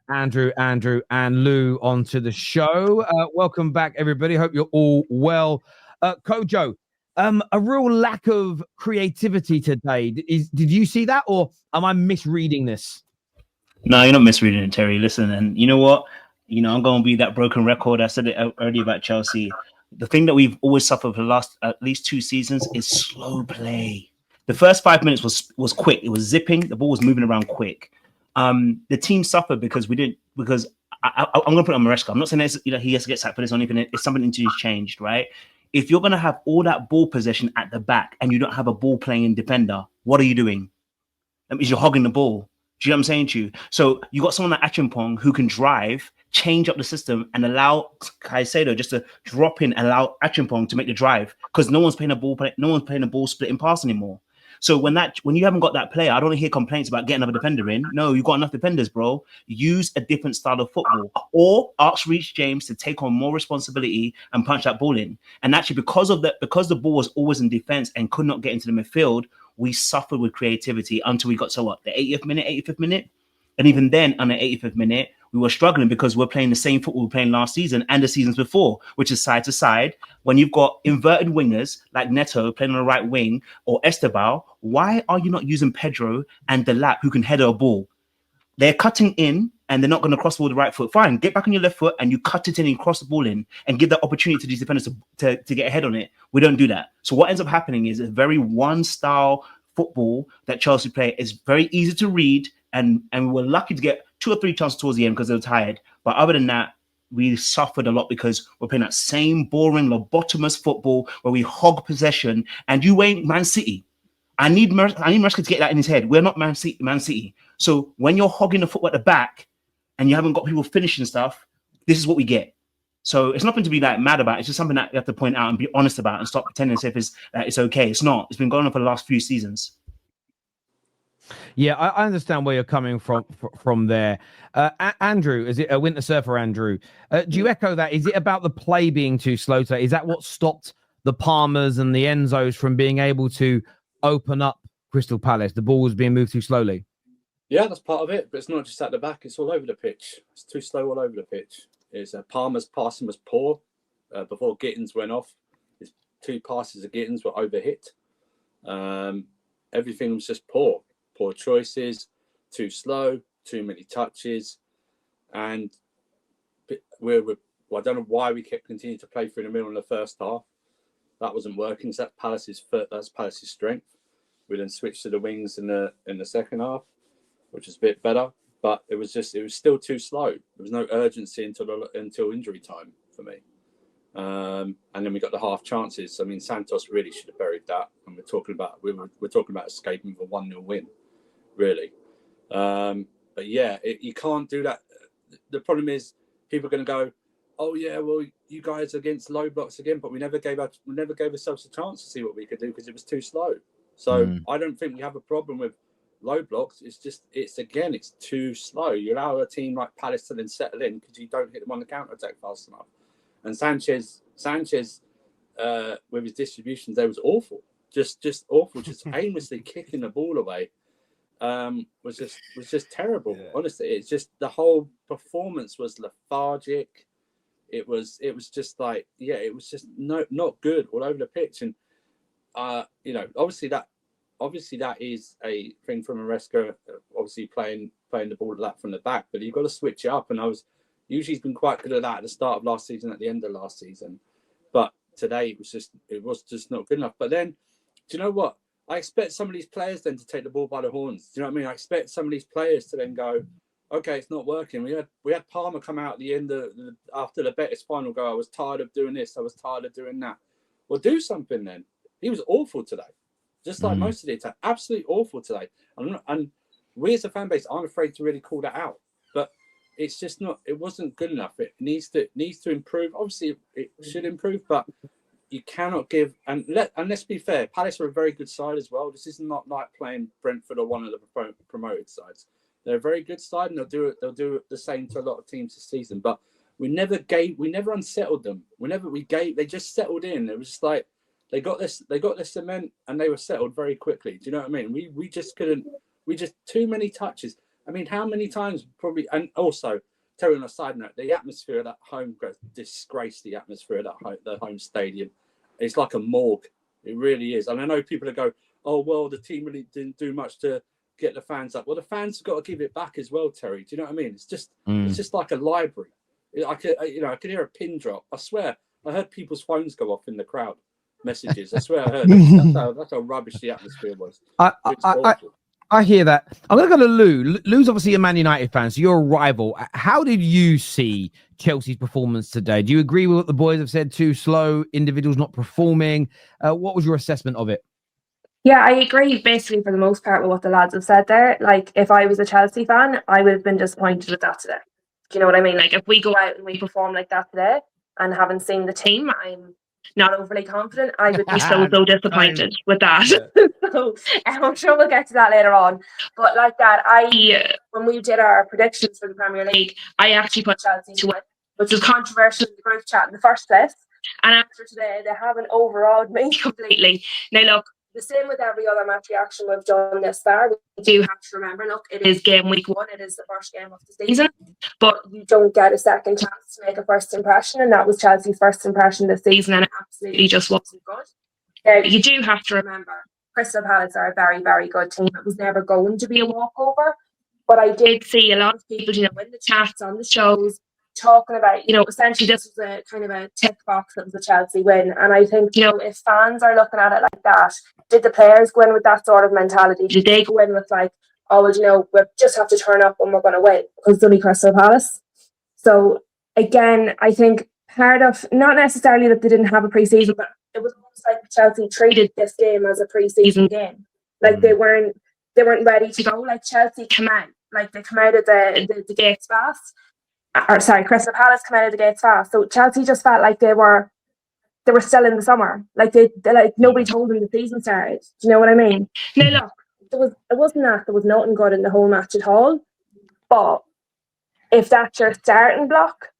Andrew, and Lou onto the show. Welcome back, everybody. Hope you're all well. Kojo, a real lack of creativity today. Did you see that, or am I misreading this? No, you're not misreading it, Terry. Listen, and you know what? I'm going to be that broken record. I said it earlier about Chelsea. The thing that we've always suffered for the last at least 2 seasons is slow play. The first 5 minutes was quick. It was zipping. The ball was moving around quick. The team suffered because we didn't. Because I'm going to put it on Maresca. I'm not saying that he has to get sacked for this or anything. It's something into his changed, right? If you're going to have all that ball possession at the back and you don't have a ball playing defender, what are you doing? That means you're hogging the ball. Do you know what I'm saying to you? So you got someone like Achimpong who can drive, change up the system, and allow Caicedo just to drop in and allow Achimpong to make the drive because no one's playing a ball splitting pass anymore. So when you haven't got that player, I don't hear complaints about getting another defender in. No, you've got enough defenders, bro. Use a different style of football, or ask Reece James to take on more responsibility and punch that ball in. And actually, because the ball was always in defense and could not get into the midfield, we suffered with creativity until we got to the 85th minute. And even then, on the 85th minute, we were struggling because we're playing the same football we were playing last season and the seasons before, which is side to side. When you've got inverted wingers like Neto playing on the right wing or Esteban, why are you not using Pedro and Delap who can header a ball? They're cutting in and they're not going to cross the ball with the right foot. Fine, get back on your left foot and you cut it in and cross the ball in and give that opportunity to these defenders to get ahead on it. We don't do that. So what ends up happening is a very one-style football that Chelsea play is very easy to read, and we were lucky to get 2 or 3 chances towards the end because they were tired. But other than that, we suffered a lot because we're playing that same boring, lobotomous football where we hog possession, and you ain't Man City. I need Maresca to get that in his head. We're not Man City. So when you're hogging the football at the back and you haven't got people finishing stuff, this is what we get. So it's nothing to be mad about. It's just something that you have to point out and be honest about and stop pretending as if it's okay. It's not. It's been going on for the last few seasons. Yeah, I understand where you're coming from there. Andrew, is it a Winter Surfer, Andrew? Do you echo that? Is it about the play being too slow today? Is that what stopped the Palmers and the Enzos from being able to open up Crystal Palace? The ball was being moved too slowly. Yeah, that's part of it, but it's not just at the back. It's all over the pitch. It's too slow all over the pitch. Palmer's passing was poor before Gittins went off. His 2 passes of Gittins were overhit. Everything was just poor. Poor choices, too slow, too many touches. And I don't know why we kept continuing to play through the middle in the first half. That wasn't working. So that's Palace's strength. We then switched to the wings in the second half, which is a bit better. But it was still too slow. There was no urgency until injury time for me. And then we got the half chances. I mean, Santos really should have buried that. And we're talking about escaping with a 1-0 win, really. But yeah, you can't do that. The problem is people are going to go, oh yeah, well you guys against low blocks again, but we never gave ourselves a chance to see what we could do because it was too slow. So I don't think we have a problem with low blocks. It's too slow. You allow a team like Palace to then settle in because you don't hit them on the counter attack fast enough. And Sanchez, with his distributions, there was awful, just awful, just aimlessly kicking the ball away. Was just terrible. Yeah. Honestly, it's just the whole performance was lethargic. It was just like, yeah, it was just not good all over the pitch. And obviously that is a thing from Maresca, obviously playing the ball from the back, but you've got to switch it up. And usually he's been quite good at that at the start of last season, at the end of last season. But today it was just not good enough. But then, do you know what? I expect some of these players then to take the ball by the horns. Do you know what I mean? I expect some of these players to then go, okay, it's not working. We had Palmer come out at the end after the Betis final, go, I was tired of doing this, I was tired of doing that. Well, do something then. He was awful today. Just like most of the attack, absolutely awful today. And we as a fan base aren't afraid to really call that out. But it's just not. It wasn't good enough. It needs to improve. Obviously, it should improve, but you cannot give. And let's be fair, Palace are a very good side as well. This is not like playing Brentford or one of the promoted sides. They're a very good side, and they'll do the same to a lot of teams this season. But we never unsettled them. They just settled in. It was just like they got their cement and they were settled very quickly. Do you know what I mean? We just couldn't. We just too many touches. I mean, how many times probably, and also, Terry, on a side note, the atmosphere of that home ground disgraced the atmosphere of the home stadium. It's like a morgue. It really is. And I know people that go, oh, well, the team really didn't do much to get the fans up. Well, the fans have got to give it back as well, Terry. Do you know what I mean? It's just like a library. I could hear a pin drop. I swear, I heard people's phones go off in the crowd. Messages. I swear I heard it. That's how rubbish the atmosphere was. I hear that. I'm going to go to Lou. Lou's obviously a Man United fan, so you're a rival. How did you see Chelsea's performance today? Do you agree with what the boys have said? Too slow, individuals not performing. What was your assessment of it? Yeah, I agree basically for the most part with what the lads have said there. Like, if I was a Chelsea fan, I would have been disappointed with that today. Do you know what I mean? Like, if we go out and we perform like that today and haven't seen the team, I'm not overly confident. I would be so disappointed with that. So I'm sure we'll get to that later on. But like that, when we did our predictions for the Premier League, I actually put Chelsea to win, which was controversial in the group chat in the first place. And after today, they haven't overawed me completely. Now look, the same with every other match reaction we've done this far. We do have to remember, look, it is game week 1. It is the first game of the season. But you don't get a second chance to make a first impression. And that was Chelsea's first impression this season. And it absolutely just wasn't good. You do have to remember, Crystal Palace are a very, very good team. It was never going to be a walkover. But I did see a lot of people, in the chats, on the shows, talking about, essentially this was a kind of a tick box that was a Chelsea win. And I think, if fans are looking at it like that, did the players go in with that sort of mentality? Did they go in with like, oh, well, we just have to turn up and we're going to win because it's only Crystal Palace? So again, I think part of, not necessarily that they didn't have a pre-season, but it was almost like Chelsea treated this game as a pre-season game. Like they weren't ready to go. Like Chelsea came out, like they come out of the gates fast. Crystal Palace come out of the gates fast. So Chelsea just felt like they were still in the summer. Like they like nobody told them the season started. Do you know what I mean? Now look, it wasn't that there was nothing good in the whole match at all. But if that's your starting block,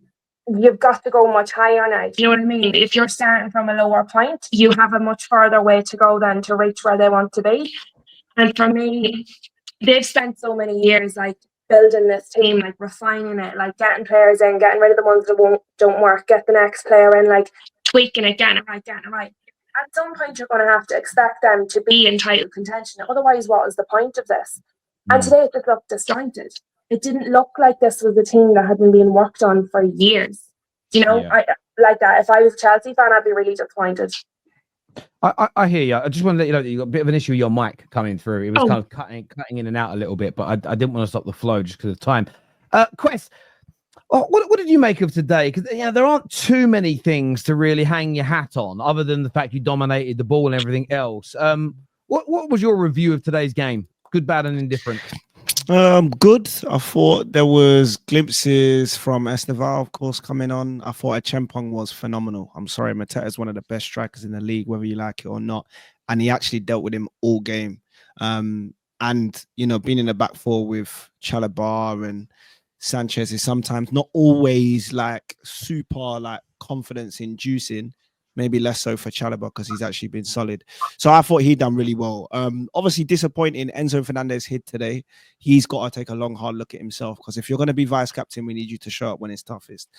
you've got to go much higher now. Do you know what I mean? If you're starting from a lower point, you have a much further way to go then to reach where they want to be. And for me, they've spent so many years like building this team, like refining it, like getting players in, getting rid of the ones that don't work, get the next player in, like tweaking it, getting it right. At some point, you're going to have to expect them to be in title contention. Otherwise, what is the point of this? And today, it just looked disjointed. It didn't look like this was a team that had been being worked on for years. I like that. If I was a Chelsea fan, I'd be really disappointed. I hear you. I just want to let you know that you got a bit of an issue with your mic coming through. It was kind of cutting in and out a little bit, but I didn't want to stop the flow just because of time. Quest, what did you make of today? Because there aren't too many things to really hang your hat on, other than the fact you dominated the ball and everything else. What was your review of today's game? Good, bad, and indifferent. Good. I thought there was glimpses from Esnaval, of course, coming on. I thought Chempong was phenomenal. I'm sorry, Mateta is one of the best strikers in the league, whether you like it or not. And he actually dealt with him all game. And, being in the back four with Chalobah and Sanchez is sometimes not always like super like confidence inducing. Maybe less so for Chalobah because he's actually been solid. So I thought he'd done really well. Obviously disappointing Enzo Fernandez hit today. He's got to take a long, hard look at himself because if you're going to be vice captain, we need you to show up when it's toughest.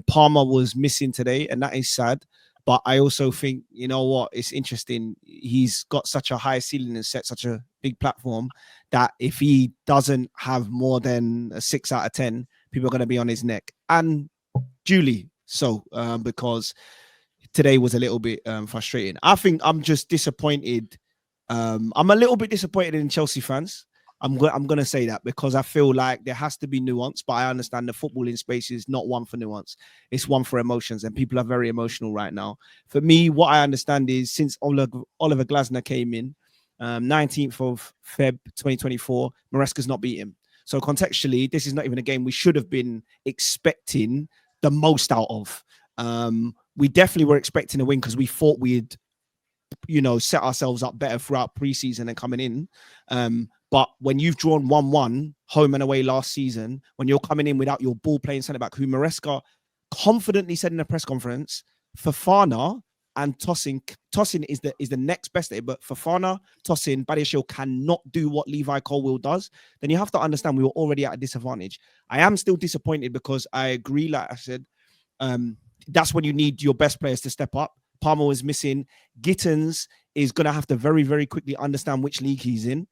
Palmer was missing today, and that is sad. But I also think, you know what, it's interesting. He's got such a high ceiling and set such a big platform that if he doesn't have more than a 6 out of 10, people are going to be on his neck. And duly so, because today was a little bit frustrating. I think I'm just disappointed. I'm a little bit disappointed in Chelsea fans. I'm going to say that because I feel like there has to be nuance, but I understand the footballing space is not one for nuance. It's one for emotions, and people are very emotional right now. For me, what I understand is since Oliver Glasner came in, 19th of Feb 2024, Maresca's not beat him. So contextually, this is not even a game we should have been expecting the most out of. We definitely were expecting a win because we thought we'd, set ourselves up better throughout preseason and coming in. But when you've drawn 1-1 home and away last season, when you're coming in without your ball playing centre back, who Maresca confidently said in a press conference, Fofana and Tosin is the next best at it. But Fofana, Tosin, Badiashile cannot do what Levi Colwill does. Then you have to understand we were already at a disadvantage. I am still disappointed because I agree, like I said, that's when you need your best players to step up. Palmer is missing. Gittins is going to have to very, very quickly understand which league he's in,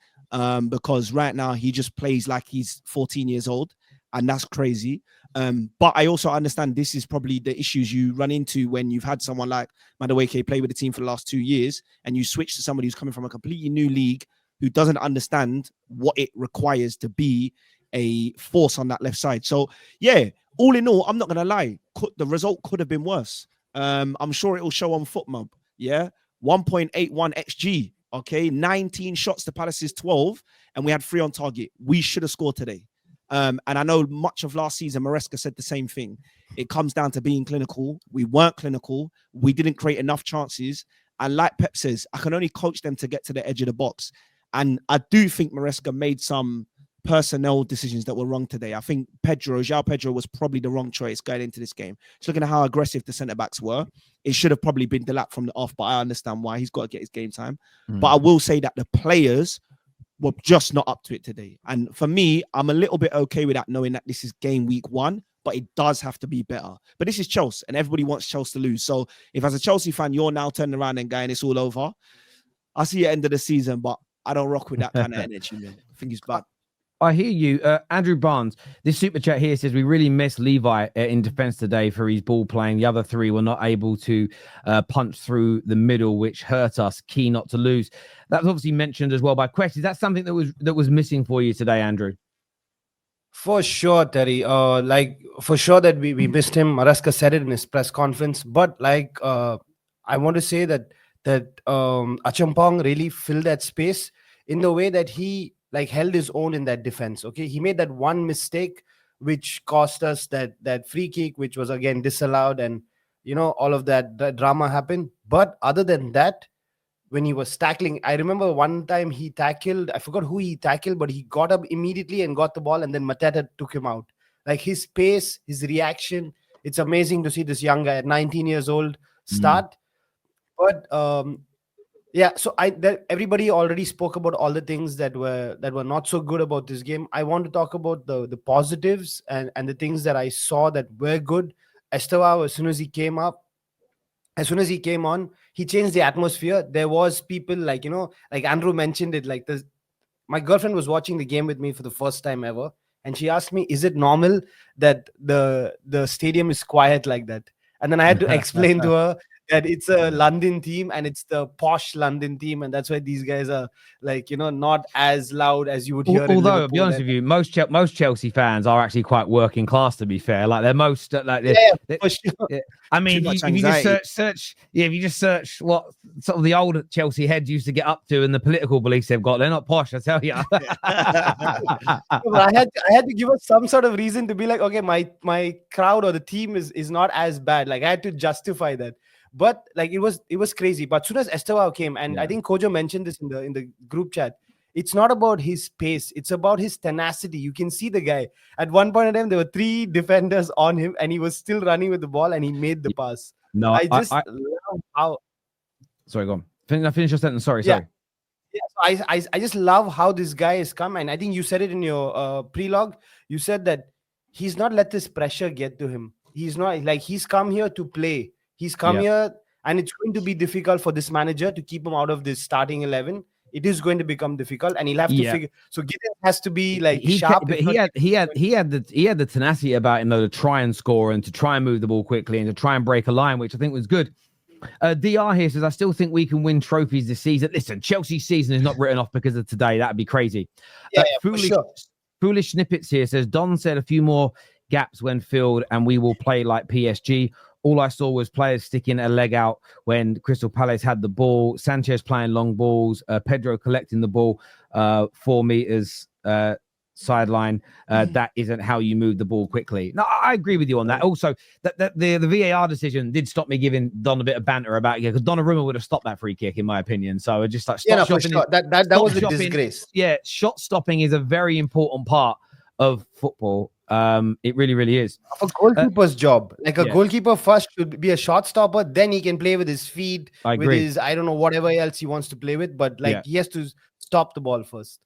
because right now he just plays like he's 14 years old, and that's crazy. But I also understand this is probably the issues you run into when you've had someone like Madueke play with the team for the last 2 years, and you switch to somebody who's coming from a completely new league who doesn't understand what it requires to be a force on that left side. So yeah, all in all, I'm not going to lie. The result could have been worse. I'm sure it will show on FootMob. Yeah. 1.81 XG. Okay. 19 shots to Palace's 12. And we had 3 on target. We should have scored today. And I know much of last season, Maresca said the same thing. It comes down to being clinical. We weren't clinical. We didn't create enough chances. And like Pep says, I can only coach them to get to the edge of the box. And I do think Maresca made some personnel decisions that were wrong today. I think João Pedro was probably the wrong choice going into this game. Just looking at how aggressive the centre-backs were, it should have probably been Delap from the off, but I understand why. He's got to get his game time. But I will say that the players were just not up to it today. And for me, I'm a little bit okay with that, knowing that this is game week 1, but it does have to be better. But this is Chelsea, and everybody wants Chelsea to lose. So if as a Chelsea fan, you're now turning around and going, it's all over, I'll see you at the end of the season, but I don't rock with that kind of energy, man. I think it's bad. I hear you. Andrew Barnes, this super chat here says, we really miss Levi in defense today for his ball playing. The other 3 were not able to punch through the middle, which hurt us. Key not to lose. That's obviously mentioned as well by Quest. Is that something that was missing for you today, Andrew? For sure, Terry. For sure that we missed him. Maresca said it in his press conference. But I want to say that Achampong really filled that space in the way that he held his own in that defense. Okay, he made that one mistake which cost us that free kick, which was again disallowed, and all of that drama happened. But other than that, when he was tackling, I remember one time he tackled, I forgot who he tackled, but he got up immediately and got the ball, and then Mateta took him out. His pace, his reaction, it's amazing to see this young guy at 19 years old start. But yeah, so everybody already spoke about all the things that were not so good about this game. I want to talk about the positives and the things that I saw that were good. Estevao, as soon as he came on, he changed the atmosphere. There was people like Andrew mentioned it, my girlfriend was watching the game with me for the first time ever, and she asked me, is it normal that the stadium is quiet like that? And then I had to explain to her that it's a London team, and it's the posh London team, and that's why these guys are not as loud as you would hear. Although, to be honest with you, most Chelsea fans are actually quite working class. To be fair, they're most for sure. I mean, if you just search, if you just search what sort of the old Chelsea heads used to get up to and the political beliefs they've got, they're not posh, I tell you. I had to give us some sort of reason to be like, okay, my crowd or the team is not as bad. I had to justify that. But it was crazy. But as soon as Estevao came, and I think Kojo mentioned this in the group chat, it's not about his pace, it's about his tenacity. You can see the guy. At one point in time, there were 3 defenders on him, and he was still running with the ball, and he made the pass. No, I love how. Sorry, go on. Finish your sentence. Sorry. Yeah, so I just love how this guy has come, and I think you said it in your pre-log. You said that he's not let this pressure get to him. He's not he's come here to play. He's come here, and it's going to be difficult for this manager to keep him out of this starting 11. It is going to become difficult, and he'll have to figure. So Gideon has to be sharp. But he had the tenacity about him though to try and score and to try and move the ball quickly and to try and break a line, which I think was good. DR here says, I still think we can win trophies this season. Listen, Chelsea's season is not written off because of today. That'd be crazy. Foolish Snippets here says, Don said a few more gaps when filled, and we will play like PSG. All I saw was players sticking a leg out when Crystal Palace had the ball. Sanchez playing long balls. Pedro collecting the ball 4 meters sideline. That isn't how you move the ball quickly. No, I agree with you on that. Also, the VAR decision did stop me giving Don a bit of banter about it, because Donnarumma would have stopped that free kick, in my opinion. So I just for sure. That was a disgrace. Yeah, shot stopping is a very important part of football. It really, really is. A goalkeeper's job. Like a yeah. goalkeeper first should be a shot stopper, then he can play with his feet, I with agree. his, I don't know, whatever else he wants to play with, but like Yeah. he has to stop the ball first.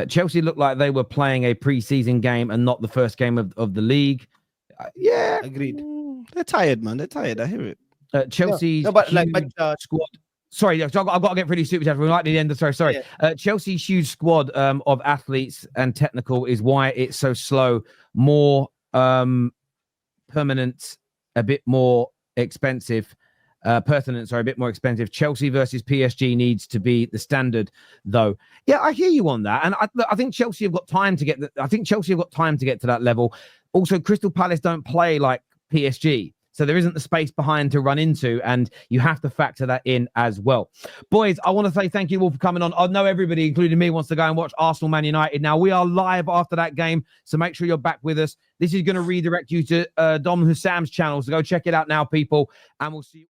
Chelsea looked like they were playing a pre-season game and not the first game of the league. Yeah, Agreed. They're tired, man. They're tired. I hear it. Chelsea's No, but like, huge but squad. Sorry, I've got to get pretty stupid. We're like the end of sorry. Chelsea's huge squad of athletes and technical is why it's so slow. More permanent, a bit more expensive. Pertinent, sorry, a bit more expensive. Chelsea versus PSG needs to be the standard, though. Yeah, I hear you on that, and I think Chelsea have got time to get. I think Chelsea have got time to get to that level. Also, Crystal Palace don't play like PSG. So there isn't the space behind to run into, and you have to factor that in as well. Boys, I want to say thank you all for coming on. I know everybody, including me, wants to go and watch Arsenal Man United. Now, we are live after that game, so make sure you're back with us. This is going to redirect you to Dom Hussam's channel, so go check it out now, people, and we'll see you.